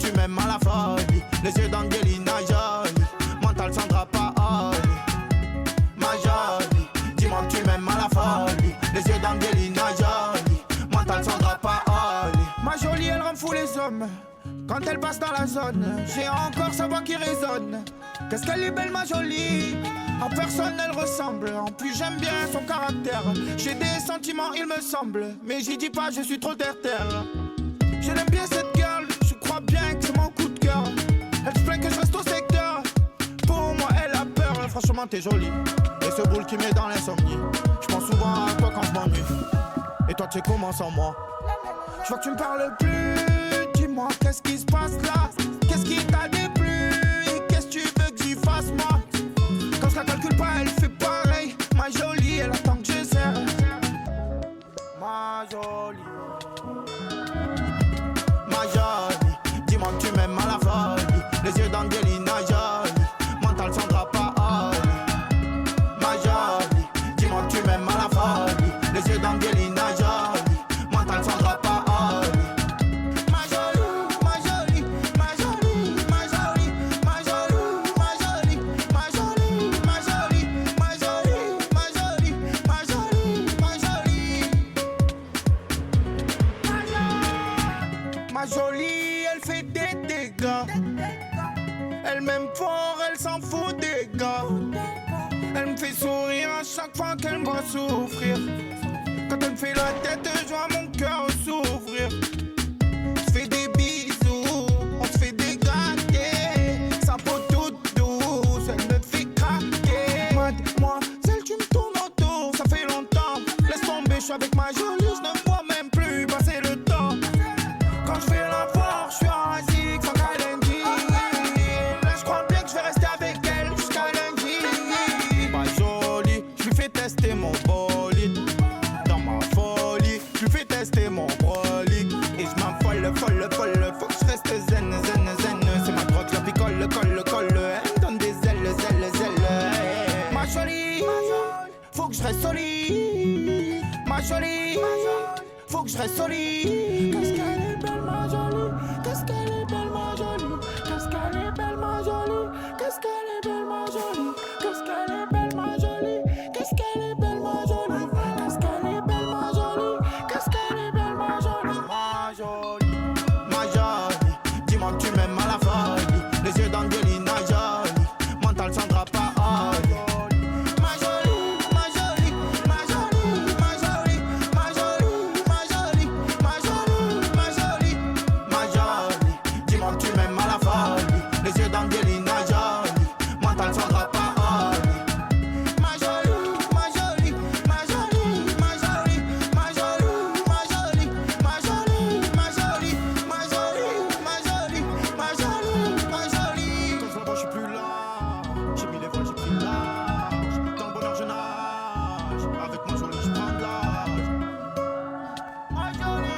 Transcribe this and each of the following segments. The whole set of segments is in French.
tu m'aimes à la folie. Les yeux d'Angelina Jolie. Mental Sandra Paoli. Ma jolie, dis-moi que tu m'aimes à la folie. Les yeux d'Angelina Jolie. Mental Sandra Paoli. Ma jolie, elle rend fou les hommes quand elle passe dans la zone. J'ai encore sa voix qui résonne. Qu'est-ce qu'elle est belle ma jolie. À personne elle ressemble. En plus j'aime bien son caractère. J'ai des sentiments il me semble. Mais j'y dis pas je suis trop terre-terre. Je l'aime bien cette girl. Je crois bien que c'est mon coup de cœur. Elle se plaint que je reste au secteur. Pour moi elle a peur. Franchement t'es jolie. Et ce boule qui met dans l'insomnie. Je pense souvent à toi quand je m'ennuie. Et toi tu sais comment sans moi. Je vois que tu me parles plus. Dis-moi qu'est-ce qui se passe là. Qu'est-ce qui t'a déplu. Et qu'est-ce que tu veux que j'y fasse moi. Quand je la calcule pas elle fait pareil. Ma jolie elle attend que je serre. Ma jolie. Ma jolie. Dis-moi que tu m'aimes à la folie. Les yeux d'Angelina Jolie. Mental Sandra Paoli. Ma jolie. Dis-moi que tu m'aimes à la folie. Les yeux d'Angelina Jolie. Mental Sandra Paoli. Ma jolie, elle fait des dégâts. Elle m'aime fort, elle s'en fout des gars. Elle me fait sourire à chaque fois qu'elle me voit souffrir. Quand elle me fait la tête, je vois mon cœur s'ouvrir. On se fait des bisous, on se fait des gâtés. Sa peau toute douce, elle me fait craquer. Mademoiselle, tu me tournes autour, ça fait longtemps. Laisse tomber, je suis avec ma jolie, je ne vois même plus passer le temps. Quand je fais la foire, je suis assis sans qu'elle lundi. Là je crois bien que je vais rester avec elle jusqu'à lundi. Pas jolie, je lui fais tester mon bolide. Dans ma folie, je lui fais tester mon brolic. Et je m'affole, folle, faut que je reste zen. C'est ma drogue, je la picole, colle. Elle me donne des ailes. Ma jolie, faut que je reste solide. Ma jolie, faut que je reste solide. Qu'est-ce qu'elle est belle ma jolie. Qu'est-ce qu'elle est belle ma jolie. Qu'est-ce qu'elle est belle ma jolie. Qu'est-ce qu'elle est belle ma jolie. Qu'est-ce qu'elle est belle ma jolie. Qu'est-ce qu'elle est belle ma jolie. Qu'est-ce qu'elle est belle ma jolie. Qu'est-ce qu'elle est belle ma jolie. Ma jolie. Ma jolie. Dis-moi que tu m'aimes à la folie. Les yeux d'Angelina Jolie. Mental Sandra Paoli. Ma jolie, ma jolie, ma jolie, ma jolie, ma jolie, ma jolie, ma jolie, ma jolie, ma jolie. Dis-moi que tu m'aimes à la folie. Les yeux d'Angelina Jolie. Mental Sandra Paoli. Ma jolie, ma jolie, ma jolie, ma jolie, ma jolie, ma jolie, ma jolie, ma jolie, ma jolie, ma jolie, ma jolie, ma jolie. Quand je la vois, je suis plus là. J'ai mis les voiles, j'ai pris l'âge. Dans le bonheur, je nage. Avec ma jolie, je prends de l'âge. Ma jolie.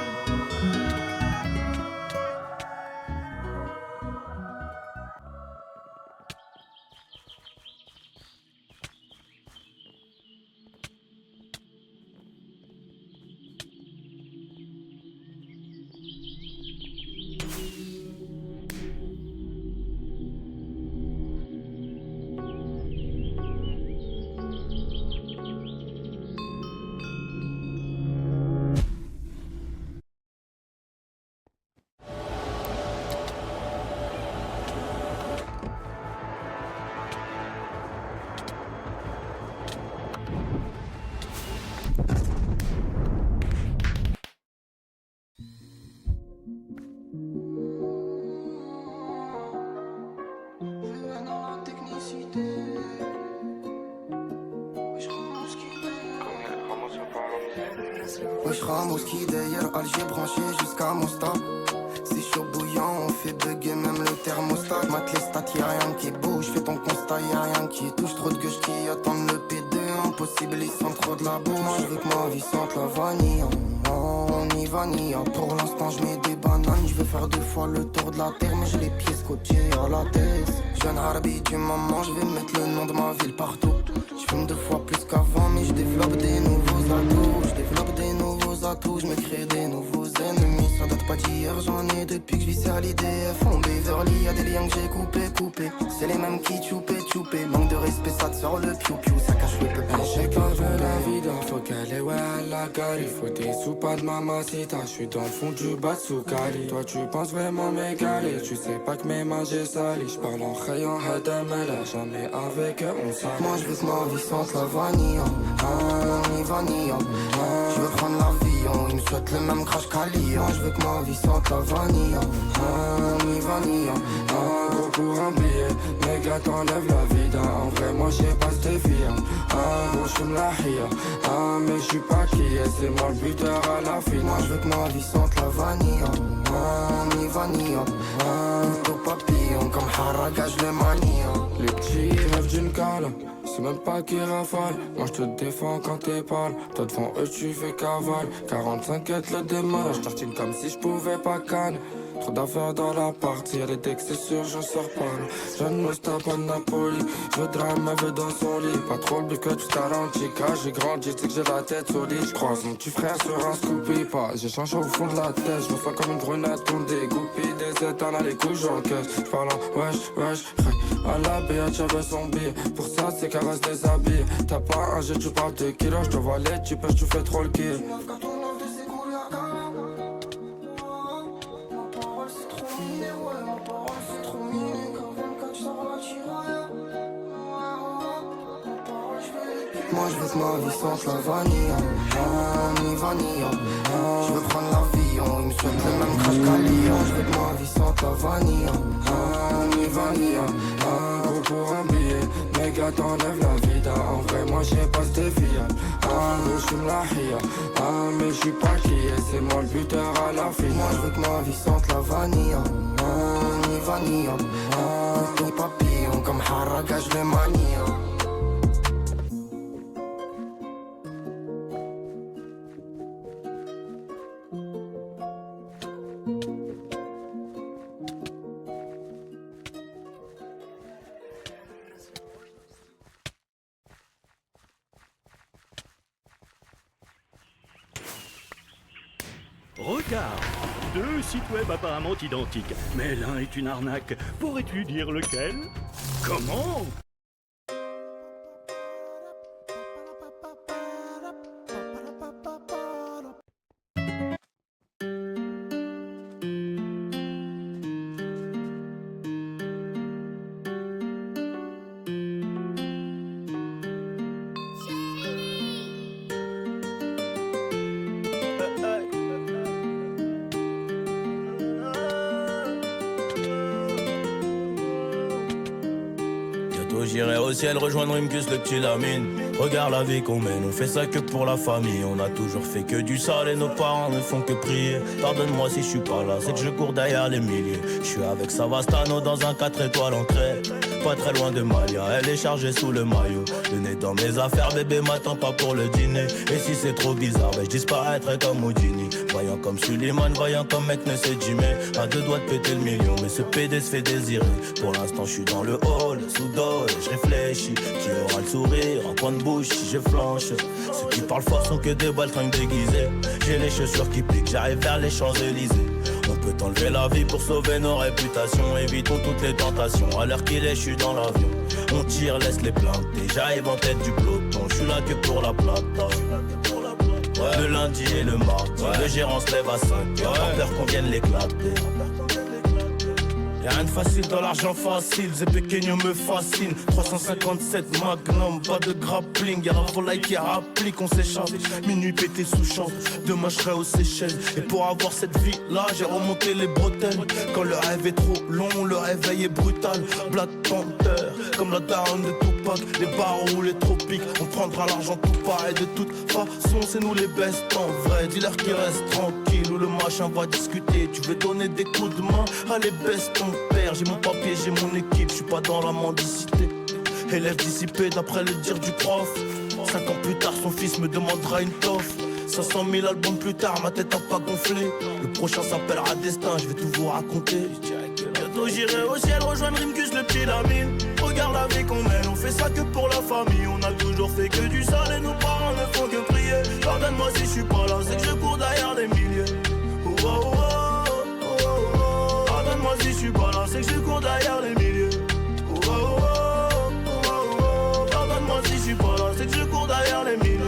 Wesh Ramos qui d'ailleurs Alger branché jusqu'à Mostar. C'est chaud bouillant, on fait bugger même le thermostat. Mate les stats, y'a rien qui bouge, fais ton constat, y'a rien qui touche. Trop de gueuches qui attendent le P2, impossible ils sentent trop de la boue. Moi avec ma vie sente la vanille, on y va ni. Pour l'instant je mets des bananes, je vais faire 2 fois le tour de la terre. Mais j'ai les pieds scotchés à la tête. Jeune Harbi du moment, je vais mettre le nom de ma ville partout. Je fume 2 fois plus qu'avant, mais je développe des nouveaux atouts. Je me crée des nouveaux d'ennemis. Ça date pas d'hier, j'en ai depuis que je vis à l'IDF. En Beverly, y'a des liens que j'ai coupés. C'est les mêmes qui choupé. Manque de respect, ça te sort le piou-piou, ça cache le peu. Chacun veut la vie d'or, faut qu'elle est ouais à la gare. Il faut des sous, pas de mamacita. J'suis dans le fond du bas de Soukali. Toi tu penses vraiment m'égaler, tu sais pas que mes mains j'ai sali. J'parle en rayon Hadamela, jamais avec eux on s'en. Moi j'veux que ma vie sente la vanille. Ni vanille. J'veux prendre l'avion, il me souhaite le même crash qu'Ali. Moi j'veux que ma vie sente la vanille. Ni vanille. Gros pour un billet, mes gars t'enlèvent la vida. En vrai moi j'ai pas cette vie. Gros j'fume la hia. Mais j'suis pas qui est, c'est moi le buteur à la finale. Moi j'veux que ma vie sente la vanille. Ni vanille. Tout papillon comme Haragage le manie. Les petits rêvent d'une cale, c'est même pas qui rafale. Moi je te défends quand t'es pâle. Toi devant eux tu fais cavale. 45 quêtes le démarrage, tartine comme si je pouvais pas canne. Trop d'affaires dans la partie, y'a les decks c'est sûr j'en sors pas là. Jeune moustache pas de Napoli, je drame ma vie dans son lit. Pas trop le but que tu t'arranges, quand j'ai grandi, tu sais que j'ai la tête solide. J'croise mon petit frère sur un scoopy, pas j'ai changé au fond de la tête. Je me sens comme une grenade, ton dégoupille. Des états dans les couches j'encaisse. J'parle en wesh, à la BH j'avais son billet. Pour ça c'est qu'elle reste déshabillée. T'as pas un jet, tu parles de kilos, j'te vois les tu pêches, tu fais trop le kill. Moi je veux que ma vie sente la vanille. Ni vanille. Je veux prendre l'avion, il me souhaite le même crash qu'Ali. Je veux que ma vie sente la vanille. Ni vanille. Gros pour un billet, mes gars t'enlèvent la vida. En vrai moi j'ai pas cette vie. Gros j'fume la hia. Mais j'suis pas qui est, c'est moi le buteur à la finale. Moi je veux que ma vie sente la vanille. Ni vanille. Tout papillon comme Haragage le manie. Regarde, deux sites web apparemment identiques, mais l'un est une arnaque. Pourrais-tu dire lequel? Comment? J'irai au ciel rejoindre Rimkus le petit Lamine. Regarde la vie qu'on mène, on fait ça que pour la famille. On a toujours fait que du sale et nos parents ne font que prier. Pardonne-moi si je suis pas là, c'est que je cours derrière les milliers. Je suis avec Savastano dans un 4 étoiles en crête. Pas très loin de Malia, elle est chargée sous le maillot. Le nez dans mes affaires, bébé m'attend pas pour le dîner. Et si c'est trop bizarre, je disparaîtrai comme Houdini. Voyant comme Suleiman, voyant comme mec ne sait Jimmy. À deux doigts de péter le million, mais ce PD se fait désirer. Pour l'instant je suis dans le hall, sous dos et je réfléchis. Qui aura le sourire, en coin de bouche si je flanche. Ceux qui parlent fort sont que des baltringues déguisées. J'ai les chaussures qui piquent, j'arrive vers les Champs-Élysées. On peut enlever la vie pour sauver nos réputations. Évitons toutes les tentations, à l'heure qu'il est je suis dans l'avion. On tire, laisse les planter, j'arrive en tête du peloton. Je suis là que pour la plata. Le lundi et le mardi, le gérant se lève à 5h. Pas peur qu'on vienne l'éclater. Y'a rien de facile dans l'argent facile, Zé Pequeño me fascine. 357 Magnum, pas de grappling. Y'a la volaille qui rapplique, on s'échappe. Minuit pété sous champ, demain je serai aux Seychelles. Et pour avoir cette vie là, j'ai remonté les bretelles. Quand le rêve est trop long, le réveil est brutal. Black Panther, comme la daronne de Tupac. Les barreaux, les tropiques, on prendra l'argent tout pareil. De toute façon, c'est nous les best en vrai. Dis-leur qu'ils restent tranquilles, ou le machin va discuter. Tu veux donner des coups de main, allez baisse ton père. J'ai mon papier, j'ai mon équipe, je suis pas dans la mendicité. Élève dissipé d'après le dire du prof. 5 ans plus tard, son fils me demandera une toffe. 500 000 albums plus tard, ma tête a pas gonflé. Le prochain s'appellera Destin, je vais tout vous raconter. Bientôt j'irai au ciel rejoindre Rimkus le petit Lamine. Regarde la vie qu'on mène, on fait ça que pour la famille. On a toujours fait que du sale et nos parents ne font que prier. Pardonne-moi si je suis pas là, c'est que je cours derrière des milliers. Oh, si je suis pas là, c'est que je cours derrière les milieux. Oh, oh, oh, oh, oh, oh. Pardonne-moi si je suis pas là, c'est que je cours derrière les milieux.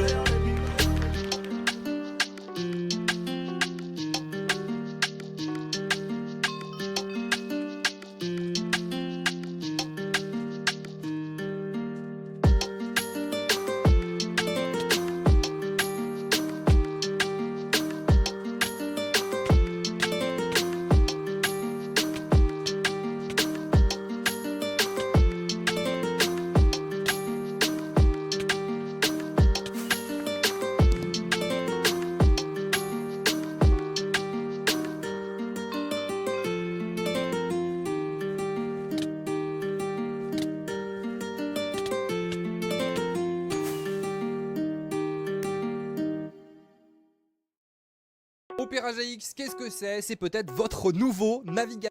Opéra GX, qu'est-ce que c'est? C'est peut-être votre nouveau navigateur.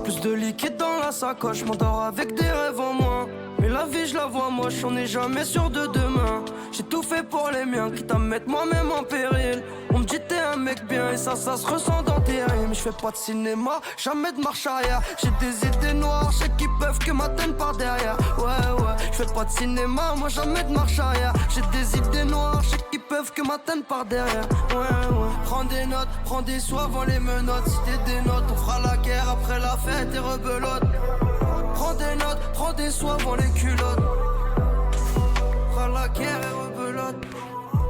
Plus de liquide dans la sacoche, m'endors avec des rêves en moins. Mais la vie je la vois moche, on n'est jamais sûr de demain. J'ai tout fait pour les miens, quitte à me mettre moi-même en péril. On me dit t'es un mec bien et ça se ressent dans tes rimes. Je fais pas de cinéma, jamais de marche arrière. J'ai des idées noires, je sais qu'ils peuvent que m'atteindre par derrière. Ouais, je fais pas de cinéma, moi jamais de marche arrière. J'ai des idées noires, je sais qu'ils peuvent que m'atteindre par derrière. Ouais, prends des notes, prends des soins avant les menottes. Si t'es des notes, on fera la guerre après la fête et rebelote. Prends des notes, prends des soins avant les culottes. Fera la guerre et rebelote.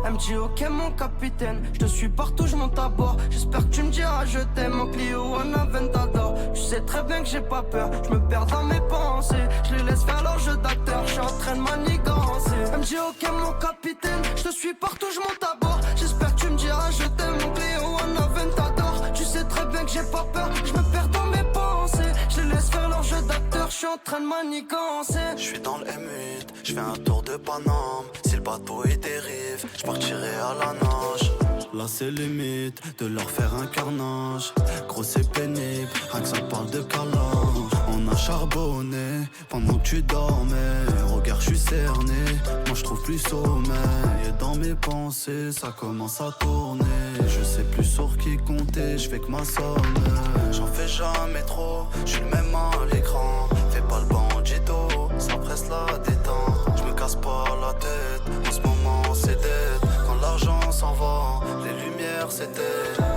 Elle me dit ok mon capitaine, je te suis partout, je monte à bord. J'espère que tu me diras je t'aime en Clio, en Aventador. Tu sais très bien que j'ai pas peur, je me perds dans mes pensées. Je les laisse faire leur jeu d'acteur, je suis en train de manigancer. Elle me dit ok mon capitaine, je te suis partout, je monte à bord. J'espère que tu me diras je t'aime en Clio, en Aventador. Tu sais très bien que j'ai pas peur, je me perds dans mes pensées. Je les laisse faire leur jeu d'acteur, je suis en train de manigancer. Je suis dans le M8, je fais un tour de Paname. Si le bateau est dérive, je partirai à la nage. Là c'est limite de leur faire un carnage. Gros c'est pénible, rien que ça parle de câlin. On a charbonné pendant que tu dormais. Regarde je suis cerné, moi je trouve plus sommeil. Et dans mes pensées ça commence à tourner. Je sais plus sur qui compter, je fais que ma somme. J'en fais jamais trop, je suis le même à l'écran. Fais pas le bandito, ça presse la détente. Je me casse pas la tête, en ce moment c'est dead. Quand l'argent s'en va, les lumières s'éteignent.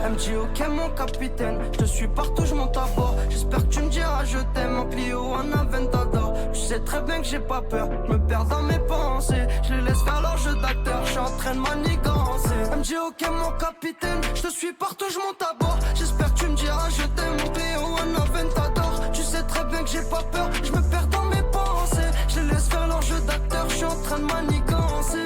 Elle me dit ok mon capitaine, je te suis partout, je monte à bord. J'espère que tu me diras je t'aime en Clio, en Aventador. Tu sais très bien que j'ai pas peur, je me perds dans mes pensées. Je les laisse faire leur jeu d'acteur, je suis en train de manigancer. Elle me dit ok mon capitaine, je te suis partout, je monte à bord. J'espère que tu me diras je t'aime en Clio, en Aventador. Tu sais très bien que j'ai pas peur, je me perds dans mes pensées. Je les laisse faire leur jeu d'acteur, je suis en train de manigancer.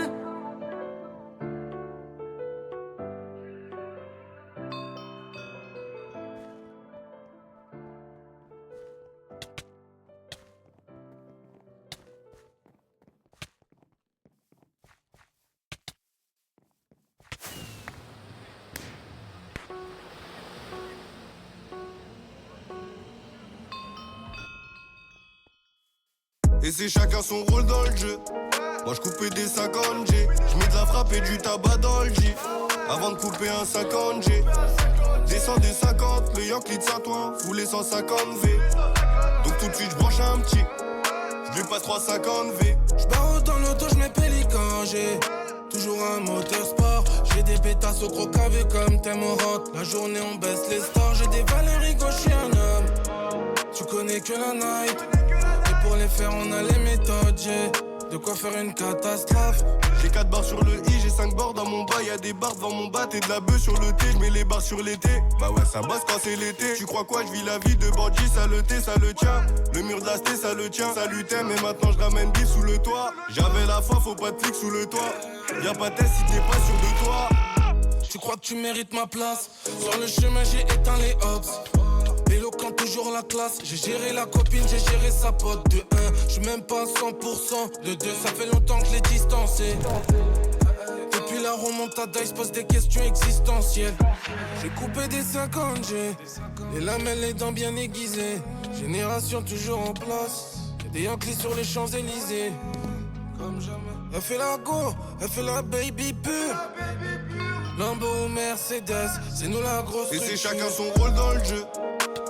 Et c'est chacun son rôle dans le jeu. Moi je coupais des 50 G, je mets de la frappe et du tabac dans le J. Avant de couper un 50 G, descends des 50, le Yankee de Saint-Ouen, fout les 150 V. Donc tout de suite je branche un petit, je lui passe 350 V. Je barre dans l'auto, je mets pélican, j'ai toujours un moteur sport. J'ai des pétasses au gros cavé comme thème on rentre. La journée on baisse les stars, j'ai des Valérie gauche, je suis un homme. Tu connais que la night. Pour les faire on a les méthodes, j'ai de quoi faire une catastrophe. J'ai 4 barres sur le I, j'ai 5 barres dans mon bas. Y'a des barres devant mon bat et de la bœuf sur le T. J'mets les barres sur l'été, bah ouais ça bosse quand c'est l'été. Tu crois quoi, je vis la vie de bandit, ça le thé, ça le tient. Le mur de la sté, ça le tient. Ça lui t'aime, mais maintenant je ramène 10 sous le toit. J'avais la foi, faut pas de flic sous le toit. Y'a pas de test si t'es pas sûr de toi. Tu crois que tu mérites ma place? Sur le chemin j'ai éteint les hops. Éloquent toujours la classe, j'ai géré la copine, j'ai géré sa pote. De 1, je suis même pas 100%. De 2, ça fait longtemps que je l'ai distancé. Depuis la remontada, il se pose des questions existentielles. J'ai coupé des 50 G, les lamelles, les dents bien aiguisées. Génération toujours en place. Des Yankees sur les Champs-Élysées. Comme jamais. Elle fait la go, elle fait la baby pure. Lambo ou Mercedes, c'est nous la grosse. Et c'est chacun son rôle dans le jeu.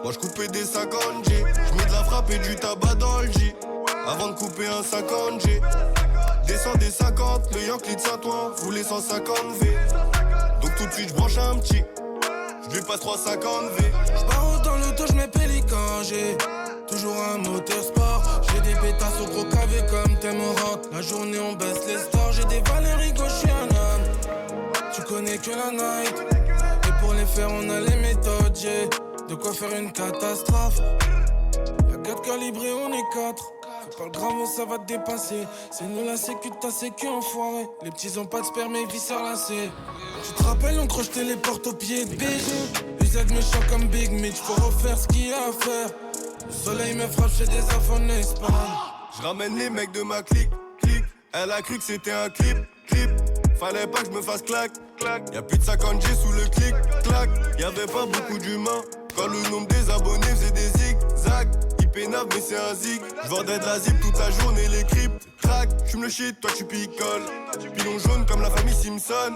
Moi je coupais des 50 G. Je mets de la frappe et du tabac dans le J. Avant de couper un 50 G. Descends des 50, le Yankee de Saint-Ouen voulait 150 V. Donc tout de suite je branche un petit. Je lui passe 350 V. J'pars dans l'auto, j'mets pélican, j'ai toujours un moteur sport. J'ai des pétasses au gros cavé comme t'aimes au rock. La journée on baisse les stores, j'ai des Valérie gauche, j'suis un homme. Tu connais que la night. Et pour les faire on a les méthodes, j'ai de quoi faire une catastrophe. Y'a 4 calibrés, on est 4. Fais pas le grave, ça va te dépasser. C'est nous la sécu de ta sécu, enfoiré. Les petits ont pas de sperme et vis lacés. Tu te rappelles, on crochetait les portes aux pieds de Big. Usage méchant comme Big Mitch, faut refaire ce qu'il y a à faire. Le soleil me frappe chez des affaires Espagne. Je ramène les mecs de ma clique, clique. Elle a cru que c'était un clip, clip. Fallait pas que je me fasse clac, clac. Y'a plus de 50 G sous le clic, clac. Y'avait pas beaucoup d'humains. Quand le nombre des abonnés faisait des zigzags. Il pénave mais c'est un zig. J'vendais de la zip toute la journée, les cryptes. Crac, j'fume le shit, toi tu picoles. Pilon jaune comme la famille Simpson.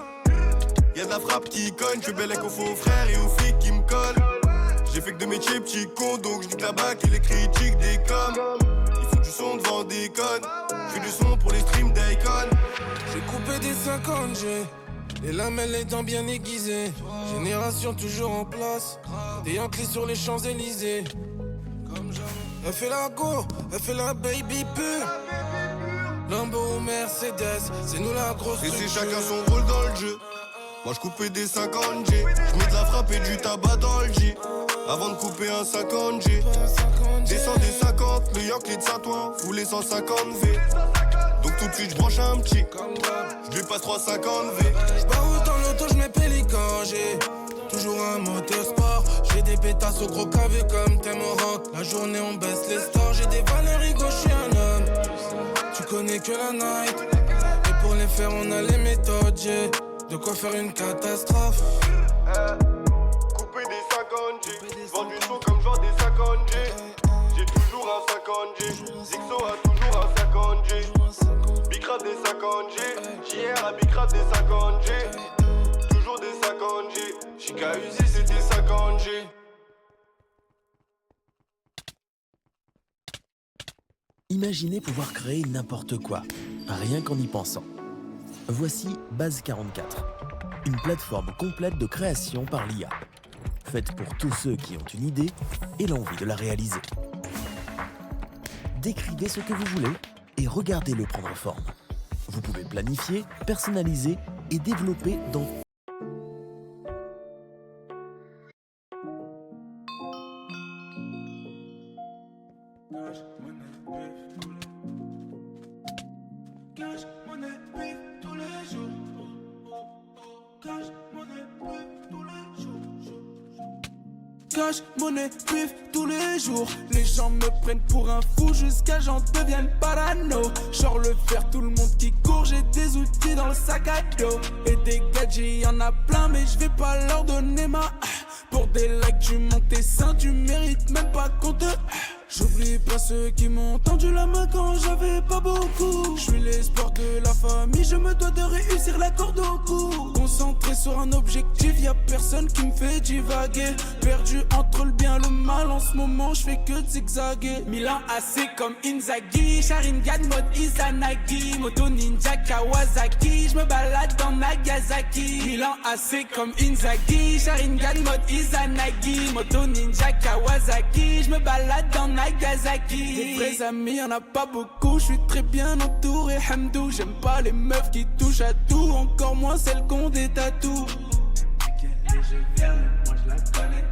Y'a de la frappe qui cogne, j'fais belle aux faux frères et aux flics qui me collent. J'ai fait que de métiers petits cons, donc j'nique la bac et les critiques des coms. Ils font du son devant des connes. J'fais du son pour les streams d'Icon. J'ai coupé des 50 G. Les lamelles, les dents bien aiguisées. Génération toujours en place. Des Yankees sur les Champs-Élysées. Comme jamais. Elle fait la go, elle fait la baby pure. Lambo ou Mercedes, c'est nous la grosse. Et c'est chacun son rôle dans le jeu. Moi je coupais des 50 G. Je mets de la frappe et du tabac dans le J. Avant de couper un 50 G. Descends des 50, le Yankee de Saint-Ouen voulait 150 V. Donc tout de suite je branche un petit. Je lui passe 350 V. J'pars dans l'auto, j'mets pélican, j'ai toujours un moteur sport. J'ai des pétasses au gros cavé comme t'aimes au rock. La journée on baisse les stores, j'ai des Valérie gauche, j'suis un homme. Tu connais que la night. Et pour les faire on a les méthodes, j'ai de quoi faire une catastrophe. Couper des 50 G. Vends du son comme genre des 50 G. J'ai toujours un 50 G. Zixo a toujours un 50 G. Bicrap des 50 G. JR a Bicrap des 50 G. Toujours des 50 G. Chica Uzi c'était 50 G. Imaginez pouvoir créer n'importe quoi, rien qu'en y pensant. Voici Base 44, une plateforme complète de création par l'IA, faite pour tous ceux qui ont une idée et l'envie de la réaliser. Décrivez ce que vous voulez et regardez-le prendre forme. Vous pouvez planifier, personnaliser et développer dans Cash, monnaie, pif, tous les jours. Les gens me prennent pour un fou jusqu'à j'en devienne parano. Genre le faire, tout le monde qui court. J'ai des outils dans le sac à dos. Et des gadgets, y'en a plein, mais je vais pas leur donner ma. Pour des likes, tu montes tes seins, tu mérites même pas qu'on te. J'oublie pas ceux qui m'ont tendu la main quand j'avais pas beaucoup. Je suis l'espoir de la famille, je me dois de réussir la corde au cou. Concentré sur un objectif, y'a personne qui me fait divaguer. Perdu entre le bien et le mal, en ce moment je fais que zigzaguer. Milan AC comme Inzaghi, Sharingan mode Izanagi. Moto Ninja Kawasaki, je me balade dans Nagasaki. Milan AC comme Inzaghi, Sharingan mode Izanagi. Moto Ninja Kawasaki, je me balade dans Nagasaki. Des vrais amis, y'en a pas beaucoup, je suis très bien entouré, hamdou. J'aime pas les meufs qui touchent à tout, encore moins celles qui ont des tatous. Je viens, moi je la connais.